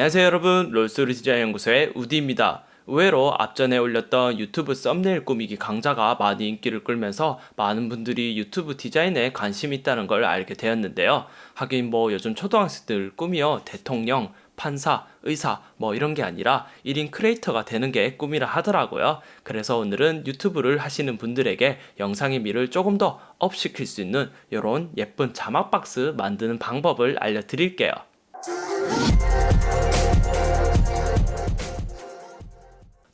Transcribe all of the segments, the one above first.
안녕하세요 여러분, 롤소리 디자인 연구소의 우디입니다. 의외로 앞전에 올렸던 유튜브 썸네일 꾸미기 강좌가 많이 인기를 끌면서 많은 분들이 유튜브 디자인에 관심이 있다는 걸 알게 되었는데요. 하긴 뭐 요즘 초등학생들 꿈이요 대통령, 판사, 의사 뭐 이런 게 아니라 1인 크리에이터가 되는 게 꿈이라 하더라고요. 그래서 오늘은 유튜브를 하시는 분들에게 영상의 미를 조금 더 업시킬 수 있는 이런 예쁜 자막 박스 만드는 방법을 알려드릴게요.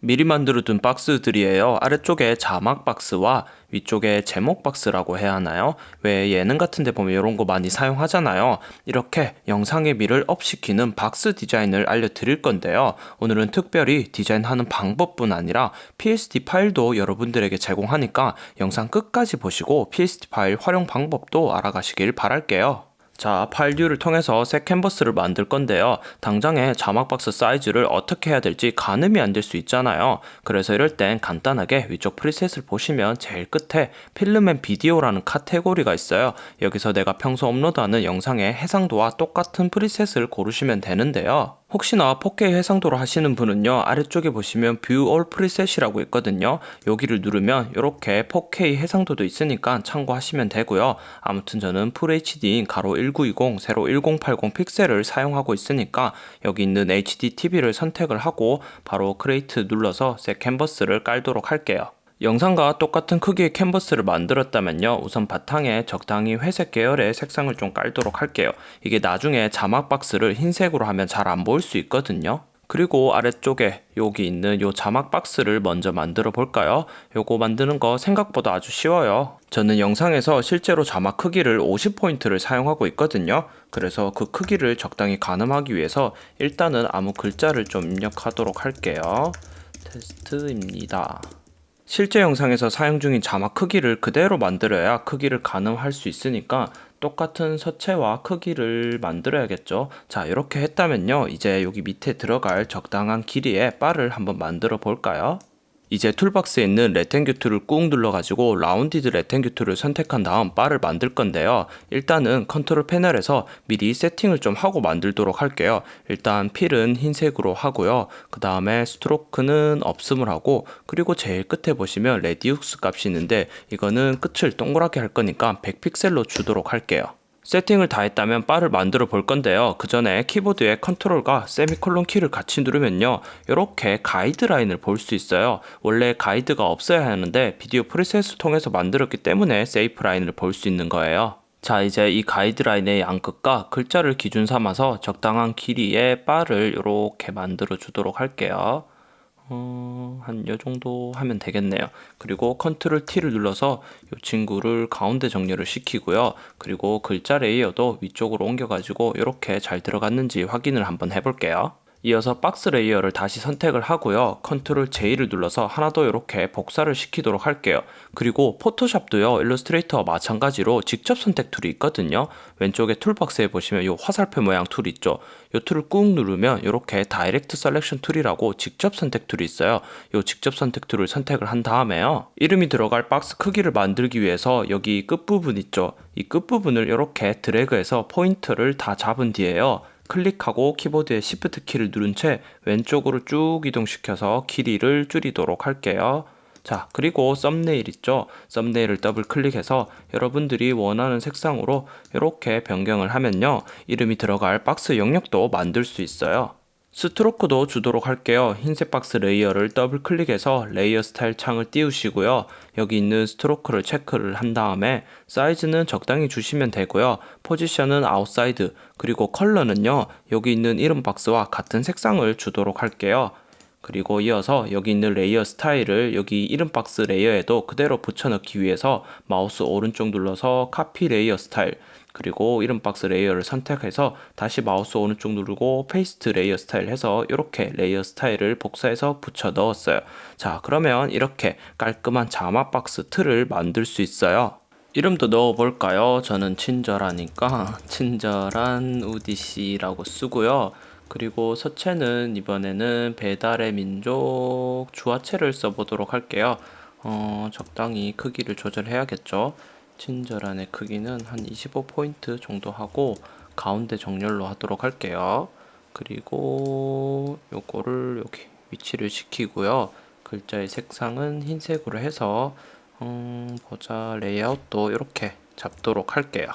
미리 만들어둔 박스들이에요. 아래쪽에 자막 박스와 위쪽에 제목 박스라고 해야 하나요? 왜 예능 같은 데 보면 이런 거 많이 사용하잖아요. 이렇게 영상의 미를 업시키는 박스 디자인을 알려드릴 건데요. 오늘은 특별히 디자인하는 방법뿐 아니라 PSD 파일도 여러분들에게 제공하니까 영상 끝까지 보시고 PSD 파일 활용 방법도 알아가시길 바랄게요. 자, 파일 뷰를 통해서 새 캔버스를 만들 건데요. 당장에 자막 박스 사이즈를 어떻게 해야 될지 가늠이 안 될 수 있잖아요. 그래서 이럴 땐 간단하게 위쪽 프리셋을 보시면 제일 끝에 필름 앤 비디오라는 카테고리가 있어요. 여기서 내가 평소 업로드하는 영상의 해상도와 똑같은 프리셋을 고르시면 되는데요. 혹시나 4K 해상도로 하시는 분은요, 아래쪽에 보시면 View All Preset이라고 있거든요. 여기를 누르면 이렇게 4K 해상도도 있으니까 참고하시면 되고요. 아무튼 저는 FHD인 가로 1920, 세로 1080 픽셀을 사용하고 있으니까 여기 있는 HD TV를 선택을 하고 바로 크리에이트 눌러서 새 캔버스를 깔도록 할게요. 영상과 똑같은 크기의 캔버스를 만들었다면요, 우선 바탕에 적당히 회색 계열의 색상을 좀 깔도록 할게요. 이게 나중에 자막 박스를 흰색으로 하면 잘 안 보일 수 있거든요. 그리고 아래쪽에 여기 있는 요 자막 박스를 먼저 만들어 볼까요? 요거 만드는 거 생각보다 아주 쉬워요. 저는 영상에서 실제로 자막 크기를 50포인트를 사용하고 있거든요. 그래서 그 크기를 적당히 가늠하기 위해서 일단은 아무 글자를 좀 입력하도록 할게요. 테스트입니다. 실제 영상에서 사용 중인 자막 크기를 그대로 만들어야 크기를 가늠할 수 있으니까 똑같은 서체와 크기를 만들어야겠죠. 자, 이렇게 했다면요, 이제 여기 밑에 들어갈 적당한 길이의 바를 한번 만들어 볼까요? 이제 툴박스에 있는 레탱규 툴을 꾹 눌러가지고 라운디드 레탱규 툴을 선택한 다음 바를 만들 건데요. 일단은 컨트롤 패널에서 미리 세팅을 좀 하고 만들도록 할게요. 일단 필은 흰색으로 하고요. 그 다음에 스트로크는 없음을 하고, 그리고 제일 끝에 보시면 레디우스 값이 있는데 이거는 끝을 동그랗게 할 거니까 100픽셀로 주도록 할게요. 세팅을 다 했다면 바를 만들어 볼 건데요. 그 전에 키보드에 컨트롤과 세미콜론 키를 같이 누르면요, 이렇게 가이드라인을 볼 수 있어요. 원래 가이드가 없어야 하는데 비디오 프리셋을 통해서 만들었기 때문에 세이프 라인을 볼 수 있는 거예요. 자, 이제 이 가이드라인의 양끝과 글자를 기준 삼아서 적당한 길이의 바를 이렇게 만들어 주도록 할게요. 한 요 정도 하면 되겠네요. 그리고 컨트롤 T를 눌러서 이 친구를 가운데 정렬을 시키고요. 그리고 글자 레이어도 위쪽으로 옮겨가지고 이렇게 잘 들어갔는지 확인을 한번 해볼게요. 이어서 박스 레이어를 다시 선택을 하고요. 컨트롤 J를 눌러서 하나 더 이렇게 복사를 시키도록 할게요. 그리고 포토샵도요, 일러스트레이터와 마찬가지로 직접 선택 툴이 있거든요. 왼쪽에 툴박스에 보시면 이 화살표 모양 툴 있죠. 이 툴을 꾹 누르면 이렇게 다이렉트 셀렉션 툴이라고 직접 선택 툴이 있어요. 이 직접 선택 툴을 선택을 한 다음에요, 이름이 들어갈 박스 크기를 만들기 위해서 여기 끝부분 있죠. 이 끝부분을 이렇게 드래그해서 포인터를 다 잡은 뒤에요, 클릭하고 키보드의 Shift 키를 누른 채 왼쪽으로 쭉 이동시켜서 길이를 줄이도록 할게요. 자, 그리고 썸네일 있죠? 썸네일을 더블 클릭해서 여러분들이 원하는 색상으로 이렇게 변경을 하면요, 이름이 들어갈 박스 영역도 만들 수 있어요. 스트로크도 주도록 할게요. 흰색 박스 레이어를 더블 클릭해서 레이어 스타일 창을 띄우시고요. 여기 있는 스트로크를 체크를 한 다음에 사이즈는 적당히 주시면 되고요. 포지션은 아웃사이드, 그리고 컬러는요, 여기 있는 이름 박스와 같은 색상을 주도록 할게요. 그리고 이어서 여기 있는 레이어 스타일을 여기 이름 박스 레이어에도 그대로 붙여넣기 위해서 마우스 오른쪽 눌러서 카피 레이어 스타일, 그리고 이름 박스 레이어를 선택해서 다시 마우스 오른쪽 누르고 페이스트 레이어 스타일 해서 이렇게 레이어 스타일을 복사해서 붙여 넣었어요. 자, 그러면 이렇게 깔끔한 자막 박스 틀을 만들 수 있어요. 이름도 넣어볼까요? 저는 친절하니까 친절한 우디씨라고 쓰고요. 그리고 서체는 이번에는 배달의 민족 주화체를 써보도록 할게요. 적당히 크기를 조절해야겠죠. 친절한의 크기는 한 25포인트 정도 하고 가운데 정렬로 하도록 할게요. 그리고 요거를 여기 위치를 시키고요. 글자의 색상은 흰색으로 해서 보자, 레이아웃도 이렇게 잡도록 할게요.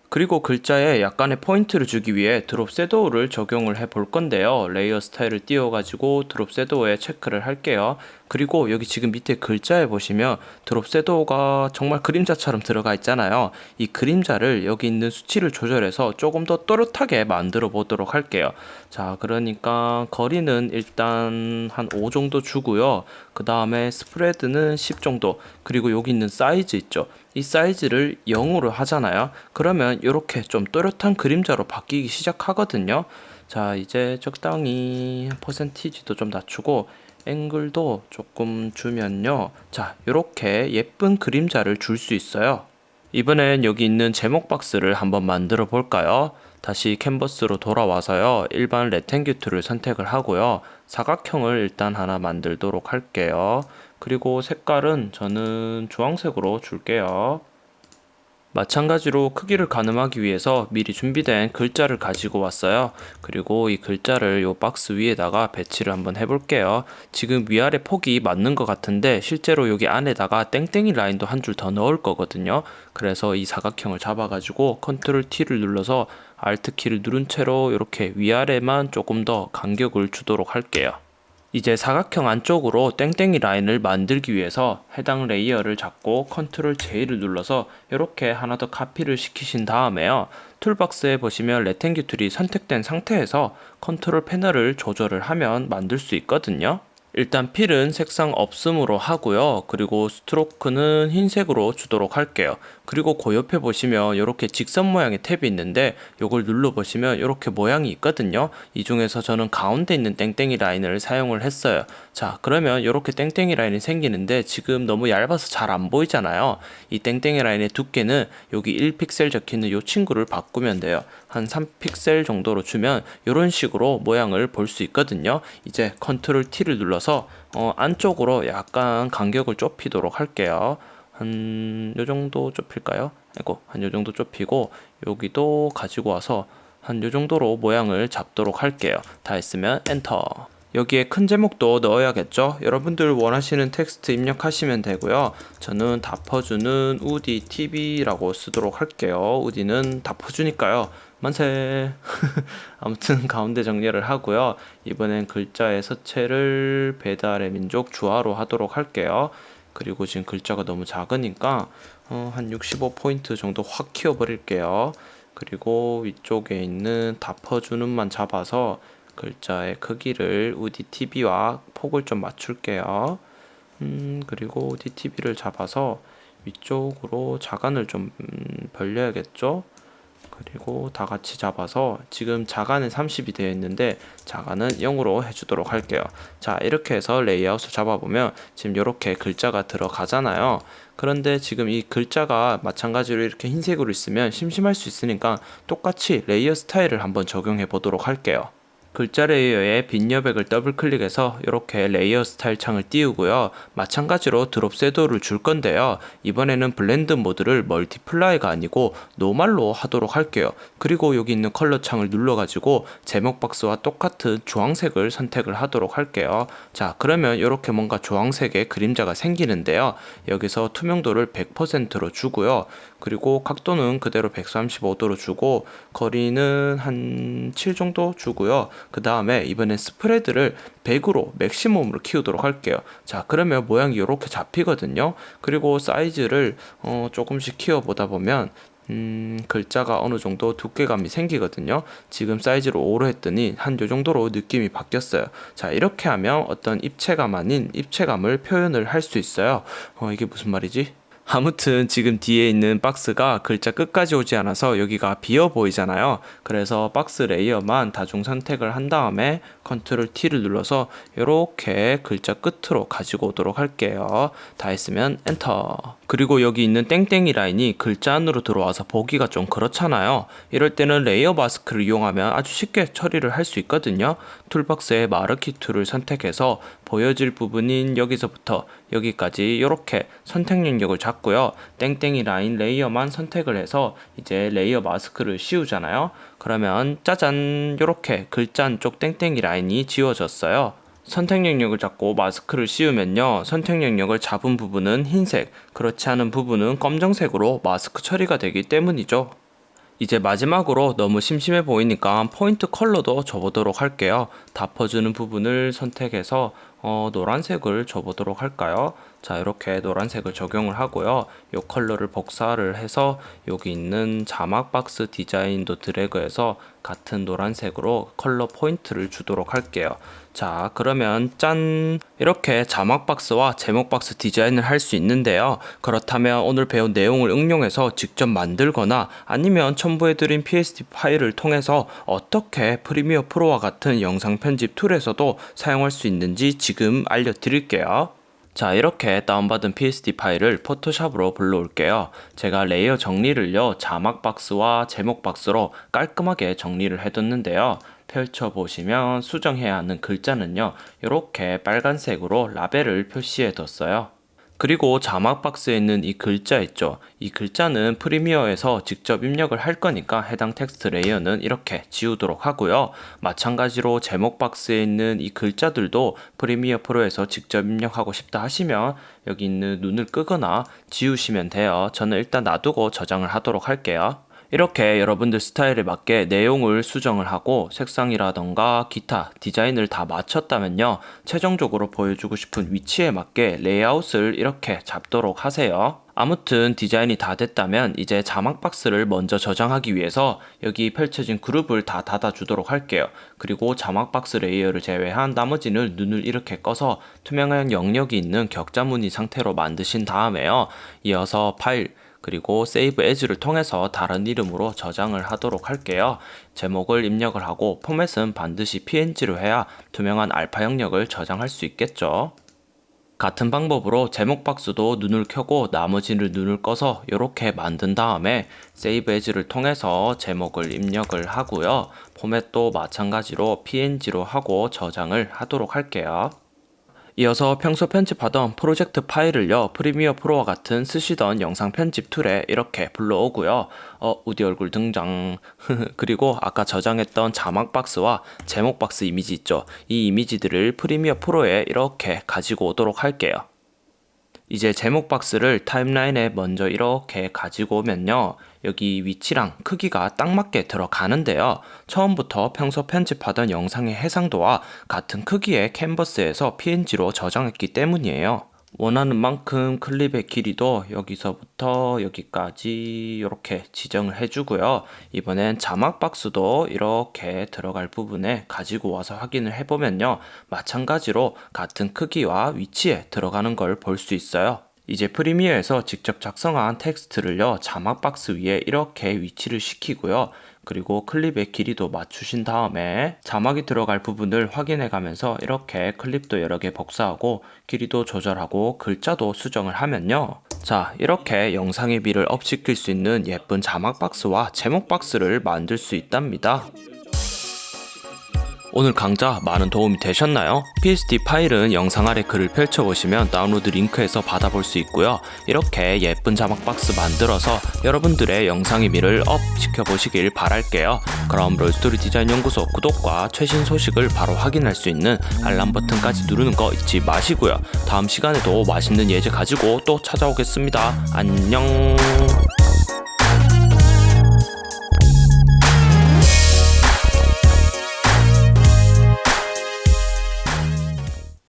그리고 글자에 약간의 포인트를 주기 위해 드롭 섀도우를 적용을 해 볼 건데요. 레이어 스타일을 띄워가지고 드롭 섀도우에 체크를 할게요. 그리고 여기 지금 밑에 글자에 보시면 드롭 섀도우가 정말 그림자처럼 들어가 있잖아요. 이 그림자를 여기 있는 수치를 조절해서 조금 더 또렷하게 만들어 보도록 할게요. 자, 그러니까 거리는 일단 한 5 정도 주고요. 그 다음에 스프레드는 10 정도, 그리고 여기 있는 사이즈 있죠. 이 사이즈를 0으로 하잖아요. 그러면 이렇게 좀 또렷한 그림자로 바뀌기 시작하거든요. 자, 이제 적당히 퍼센티지도 좀 낮추고 앵글도 조금 주면요. 자, 이렇게 예쁜 그림자를 줄 수 있어요. 이번엔 여기 있는 제목 박스를 한번 만들어 볼까요? 다시 캔버스로 돌아와서요. 일반 레탱규 툴을 선택을 하고요. 사각형을 일단 하나 만들도록 할게요. 그리고 색깔은 저는 주황색으로 줄게요. 마찬가지로 크기를 가늠하기 위해서 미리 준비된 글자를 가지고 왔어요. 그리고 이 글자를 이 박스 위에다가 배치를 한번 해볼게요. 지금 위아래 폭이 맞는 것 같은데 실제로 여기 안에다가 땡땡이 라인도 한 줄 더 넣을 거거든요. 그래서 이 사각형을 잡아가지고 컨트롤 T를 눌러서 Alt 키를 누른 채로 이렇게 위아래만 조금 더 간격을 주도록 할게요. 이제 사각형 안쪽으로 땡땡이 라인을 만들기 위해서 해당 레이어를 잡고 컨트롤 J를 눌러서 이렇게 하나 더 카피를 시키신 다음에요. 툴박스에 보시면 레탱규 툴이 선택된 상태에서 컨트롤 패널을 조절을 하면 만들 수 있거든요. 일단 필은 색상 없음으로 하고요. 그리고 스트로크는 흰색으로 주도록 할게요. 그리고 그 옆에 보시면 이렇게 직선 모양의 탭이 있는데 이걸 눌러 보시면 이렇게 모양이 있거든요. 이 중에서 저는 가운데 있는 땡땡이 라인을 사용을 했어요. 자, 그러면 이렇게 땡땡이 라인이 생기는데 지금 너무 얇아서 잘 안 보이잖아요. 이 땡땡이 라인의 두께는 여기 1픽셀 적혀있는 이 친구를 바꾸면 돼요. 한 3픽셀 정도로 주면 이런 식으로 모양을 볼 수 있거든요. 이제 컨트롤 T를 눌러서 안쪽으로 약간 간격을 좁히도록 할게요. 한 요 정도 좁힐까요? 아이고, 한 요 정도 좁히고 여기도 가지고 와서 한 요 정도로 모양을 잡도록 할게요. 다 했으면 엔터. 여기에 큰 제목도 넣어야겠죠? 여러분들 원하시는 텍스트 입력하시면 되고요. 저는 다 퍼주는 우디 TV라고 쓰도록 할게요. 우디는 다 퍼주니까요. 만세. 아무튼 가운데 정리를 하고요. 이번엔 글자의 서체를 배달의 민족 주화로 하도록 할게요. 그리고 지금 글자가 너무 작으니까 한 65포인트 정도 확 키워버릴게요. 그리고 위쪽에 있는 다 퍼주는만 잡아서 글자의 크기를 UDTV와 폭을 좀 맞출게요. 그리고 UDTV를 잡아서 위쪽으로 자간을 좀 벌려야겠죠? 그리고 다 같이 잡아서 지금 자간은 30이 되어 있는데 자간은 0으로 해주도록 할게요. 자, 이렇게 해서 레이아웃을 잡아보면 지금 이렇게 글자가 들어가잖아요. 그런데 지금 이 글자가 마찬가지로 이렇게 흰색으로 있으면 심심할 수 있으니까 똑같이 레이어 스타일을 한번 적용해 보도록 할게요. 글자 레이어에 빈 여백을 더블 클릭해서 이렇게 레이어 스타일 창을 띄우고요. 마찬가지로 드롭 섀도우를 줄 건데요. 이번에는 블렌드 모드를 멀티플라이가 아니고 노멀로 하도록 할게요. 그리고 여기 있는 컬러 창을 눌러가지고 제목 박스와 똑같은 주황색을 선택을 하도록 할게요. 자, 그러면 이렇게 뭔가 주황색의 그림자가 생기는데요. 여기서 투명도를 100%로 주고요. 그리고 각도는 그대로 135도로 주고 거리는 한 7 정도 주고요. 그 다음에 이번엔 스프레드를 100으로 맥시멈으로 키우도록 할게요. 자, 그러면 모양이 이렇게 잡히거든요. 그리고 사이즈를 조금씩 키워보다 보면 글자가 어느 정도 두께감이 생기거든요. 지금 사이즈를 5로 했더니 한 요 정도로 느낌이 바뀌었어요. 자, 이렇게 하면 어떤 입체감 아닌 입체감을 표현을 할 수 있어요. 이게 무슨 말이지? 아무튼 지금 뒤에 있는 박스가 글자 끝까지 오지 않아서 여기가 비어 보이잖아요. 그래서 박스 레이어만 다중 선택을 한 다음에 컨트롤 T를 눌러서 이렇게 글자 끝으로 가지고 오도록 할게요. 다 했으면 엔터. 그리고 여기 있는 땡땡이 라인이 글자 안으로 들어와서 보기가 좀 그렇잖아요. 이럴 때는 레이어 마스크를 이용하면 아주 쉽게 처리를 할 수 있거든요. 툴박스에 마르키 툴을 선택해서 보여질 부분인 여기서부터 여기까지 이렇게 선택 영역을 잡고요. 땡땡이 라인 레이어만 선택을 해서 이제 레이어 마스크를 씌우잖아요. 그러면 짜잔, 이렇게 글자 안쪽 땡땡이 라인이 지워졌어요. 선택 영역을 잡고 마스크를 씌우면요, 선택 영역을 잡은 부분은 흰색, 그렇지 않은 부분은 검정색으로 마스크 처리가 되기 때문이죠. 이제 마지막으로 너무 심심해 보이니까 포인트 컬러도 줘보도록 할게요. 덮어주는 부분을 선택해서 노란색을 줘보도록 할까요? 자, 이렇게 노란색을 적용을 하고요. 이 컬러를 복사를 해서 여기 있는 자막 박스 디자인도 드래그해서 같은 노란색으로 컬러 포인트를 주도록 할게요. 자, 그러면 짠! 이렇게 자막 박스와 제목 박스 디자인을 할 수 있는데요. 그렇다면 오늘 배운 내용을 응용해서 직접 만들거나 아니면 첨부해드린 PSD 파일을 통해서 어떻게 프리미어 프로와 같은 영상 편집 툴에서도 사용할 수 있는지 지금 알려드릴게요. 자, 이렇게 다운받은 PSD 파일을 포토샵으로 불러올게요. 제가 레이어 정리를요, 자막 박스와 제목 박스로 깔끔하게 정리를 해뒀는데요. 펼쳐보시면 수정해야 하는 글자는요, 이렇게 빨간색으로 라벨을 표시해뒀어요. 그리고 자막 박스에 있는 이 글자 있죠. 이 글자는 프리미어에서 직접 입력을 할 거니까 해당 텍스트 레이어는 이렇게 지우도록 하고요. 마찬가지로 제목 박스에 있는 이 글자들도 프리미어 프로에서 직접 입력하고 싶다 하시면 여기 있는 눈을 끄거나 지우시면 돼요. 저는 일단 놔두고 저장을 하도록 할게요. 이렇게 여러분들 스타일에 맞게 내용을 수정을 하고 색상이라던가 기타 디자인을 다 마쳤다면요, 최종적으로 보여주고 싶은 위치에 맞게 레이아웃을 이렇게 잡도록 하세요. 아무튼 디자인이 다 됐다면 이제 자막 박스를 먼저 저장하기 위해서 여기 펼쳐진 그룹을 다 닫아주도록 할게요. 그리고 자막 박스 레이어를 제외한 나머지는 눈을 이렇게 꺼서 투명한 영역이 있는 격자 무늬 상태로 만드신 다음에요, 이어서 파일 그리고 세이브 에즈를 통해서 다른 이름으로 저장을 하도록 할게요. 제목을 입력을 하고 포맷은 반드시 PNG로 해야 투명한 알파 영역을 저장할 수 있겠죠. 같은 방법으로 제목 박스도 눈을 켜고 나머지를 눈을 꺼서 이렇게 만든 다음에 세이브 에즈를 통해서 제목을 입력을 하고요. 포맷도 마찬가지로 PNG로 하고 저장을 하도록 할게요. 이어서 평소 편집하던 프로젝트 파일을요, 프리미어 프로와 같은 쓰시던 영상 편집 툴에 이렇게 불러오고요. 우디 얼굴 등장. 그리고 아까 저장했던 자막 박스와 제목 박스 이미지 있죠. 이 이미지들을 프리미어 프로에 이렇게 가지고 오도록 할게요. 이제 제목 박스를 타임라인에 먼저 이렇게 가지고 오면요, 여기 위치랑 크기가 딱 맞게 들어가는데요. 처음부터 평소 편집하던 영상의 해상도와 같은 크기의 캔버스에서 PNG로 저장했기 때문이에요. 원하는 만큼 클립의 길이도 여기서부터 여기까지 이렇게 지정을 해주고요. 이번엔 자막 박스도 이렇게 들어갈 부분에 가지고 와서 확인을 해보면요, 마찬가지로 같은 크기와 위치에 들어가는 걸 볼 수 있어요. 이제 프리미어에서 직접 작성한 텍스트를요, 자막 박스 위에 이렇게 위치를 시키고요. 그리고 클립의 길이도 맞추신 다음에 자막이 들어갈 부분을 확인해 가면서 이렇게 클립도 여러 개 복사하고 길이도 조절하고 글자도 수정을 하면요, 자, 이렇게 영상의 미를 업시킬 수 있는 예쁜 자막 박스와 제목 박스를 만들 수 있답니다. 오늘 강좌 많은 도움이 되셨나요? PSD 파일은 영상 아래 글을 펼쳐보시면 다운로드 링크에서 받아볼 수 있고요. 이렇게 예쁜 자막 박스 만들어서 여러분들의 영상의 미를 업 시켜보시길 바랄게요. 그럼 롤스토리 디자인 연구소 구독과 최신 소식을 바로 확인할 수 있는 알람 버튼까지 누르는 거 잊지 마시고요. 다음 시간에도 맛있는 예제 가지고 또 찾아오겠습니다. 안녕.